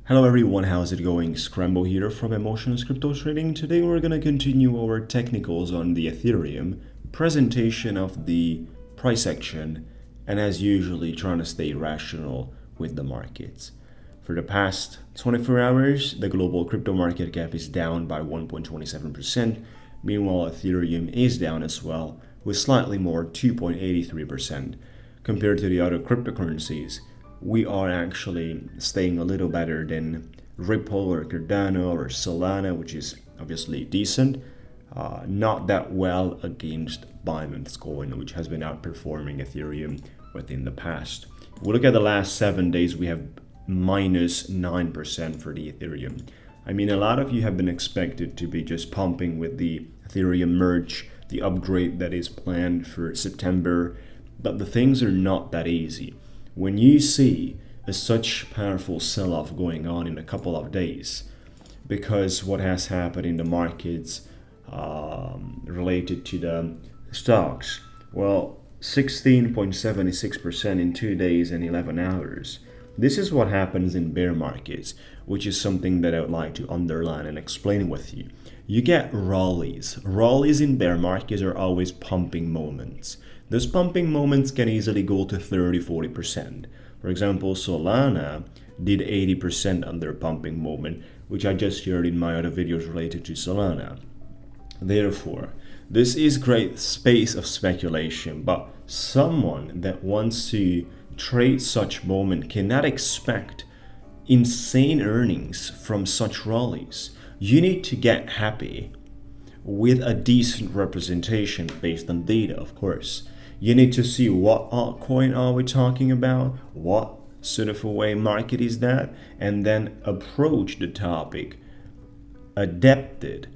Hello everyone, how's it going? Scrembo here from Emotions Crypto Trading. Today we're going to continue our technicals on the Ethereum, presentation of the price action, and as usually trying to stay rational with the markets. For the past 24 hours, the global crypto market cap is down by 1.27%. Meanwhile, Ethereum is down as well, with slightly more, 2.83%. Compared to the other cryptocurrencies, we are actually staying a little better than Ripple or Cardano or Solana, which is obviously decent. Not that well against Binance Coin, which has been outperforming Ethereum within the past. We look at the last 7 days, we have minus 9% for the Ethereum. I mean, a lot of you have been expected to be just pumping with the Ethereum merge, the upgrade that is planned for September, but the things are not that easy. When you see such powerful sell-off going on in a couple of days, because what has happened in the markets related to the stocks, well, 16.76% in 2 days and 11 hours. This is what happens in bear markets, which is something that I would like to underline and explain with you. You get rallies. Rallies in bear markets are always pumping moments. Those pumping moments can easily go to 30-40%. For example, Solana did 80% on their pumping moment, which I just shared in my other videos related to Solana. Therefore, this is great space of speculation, but someone that wants to trade such moment cannot expect insane earnings from such rallies. You need to get happy with a decent representation based on data, of course. You need to see what altcoin are we talking about, what sort of a way market is that, and then approach the topic adapted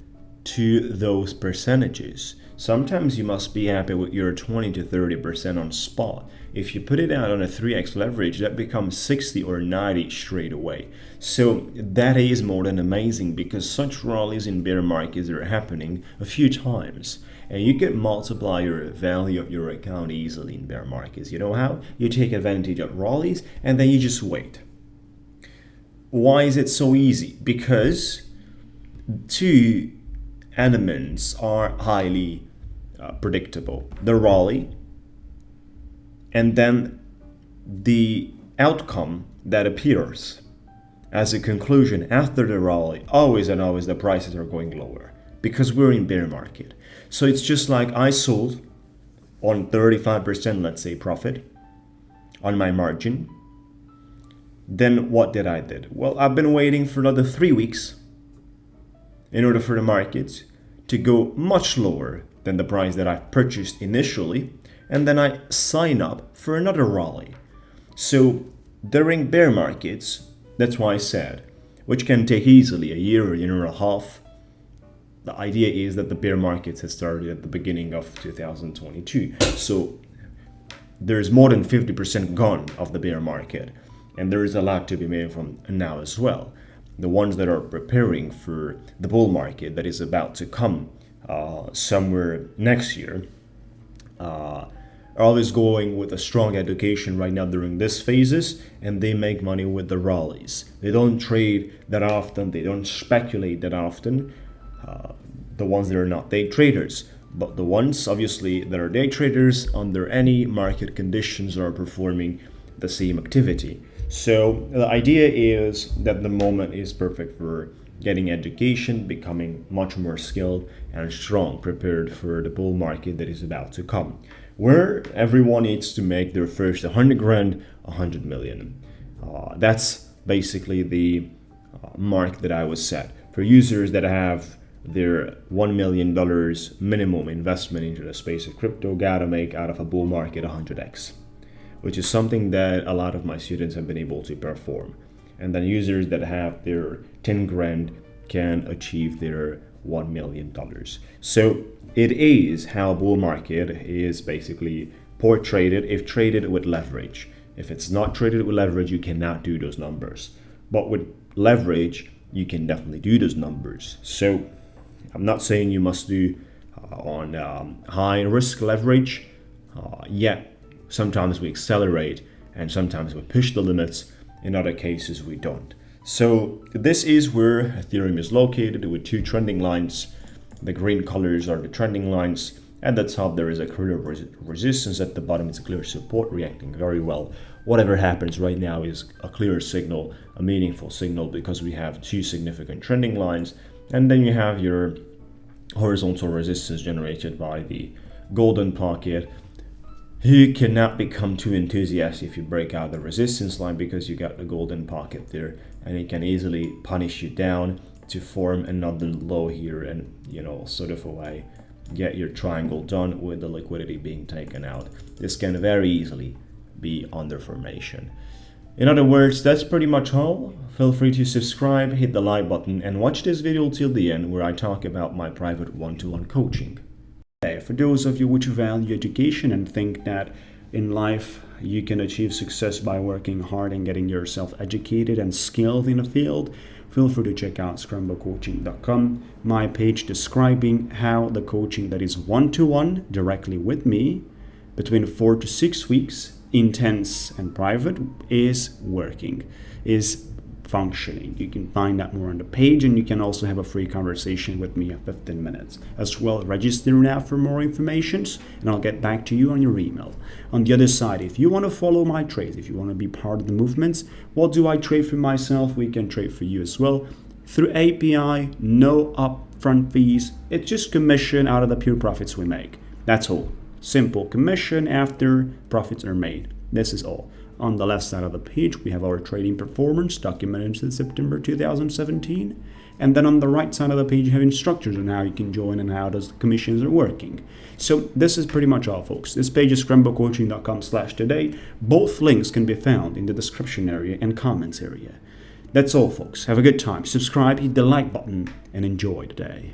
to those percentages. Sometimes you must be happy with your 20 to 30% on spot. If you put it out on a 3x leverage, that becomes 60 or 90 straight away. So that is more than amazing, because such rallies in bear markets are happening a few times. And you can multiply your value of your account easily in bear markets. You know how? You take advantage of rallies and then you just wait. Why is it so easy? Because two elements are highly predictable. The rally and then the outcome that appears as a conclusion after the rally. Always and always the prices are going lower because we're in bear market. So it's just like I sold on 35%, let's say, profit on my margin. Then what did I did? Well, I've been waiting for another 3 weeks in order for the markets to go much lower than the price that I purchased initially, and then I sign up for another rally. So during bear markets, that's why I said, which can take easily a year or a year and a half, the idea is that the bear markets has started at the beginning of 2022. So there's more than 50% gone of the bear market, and there is a lot to be made from now as well. The ones that are preparing for the bull market that is about to come somewhere next year are always going with a strong education right now during this phases, and they make money with the rallies. They don't trade that often, they don't speculate that often. The ones that are not day traders, but the ones obviously that are day traders under any market conditions are performing the same activity. So the idea is that the moment is perfect for getting education, becoming much more skilled and strong, prepared for the bull market that is about to come, where everyone needs to make their first 100 grand, 100 million. That's basically the mark that I was set for users that have their $1 million minimum investment into the space of crypto. Gotta make out of a bull market 100x, which is something that a lot of my students have been able to perform. And then users that have their 10 grand can achieve their $1 million. So it is how bull market is basically portrayed if traded with leverage. If it's not traded with leverage, you cannot do those numbers. But with leverage, you can definitely do those numbers. So I'm not saying you must do on high risk leverage, yet sometimes we accelerate and sometimes we push the limits. In other cases, we don't. So this is where Ethereum is located with two trending lines. The green colors are the trending lines. At the top there is a clear resistance, at the bottom it's a clear support reacting very well. Whatever happens right now is a clear signal, a meaningful signal, because we have two significant trending lines, and then you have your horizontal resistance generated by the golden pocket. You cannot become too enthusiastic if you break out the resistance line, because you got the golden pocket there and it can easily punish you down to form another low here, and sort of a way get your triangle done with the liquidity being taken out. This can very easily be under formation. In other words, that's pretty much all. Feel free to subscribe, hit the like button, and watch this video till the end where I talk about my private one-to-one coaching. For those of you which value education and think that in life you can achieve success by working hard and getting yourself educated and skilled in a field, feel free to check out scrembocoaching.com, my page describing how the coaching that is one-to-one directly with me between 4 to 6 weeks, intense and private, is working, is functioning. You can find out more on the page, and you can also have a free conversation with me of 15 minutes. As well, register now for more information, and I'll get back to you on your email. On the other side, if you want to follow my trades, if you want to be part of the movements, what do I trade for myself? We can trade for you as well. Through API, no upfront fees. It's just commission out of the pure profits we make. That's all. Simple commission after profits are made. This is all. On the left side of the page, we have our trading performance documented since September 2017. And then on the right side of the page, you have instructions on how you can join and how the commissions are working. So this is pretty much all, folks. This page is scrembocoaching.com/today. Both links can be found in the description area and comments area. That's all, folks. Have a good time. Subscribe, hit the like button, and enjoy the day.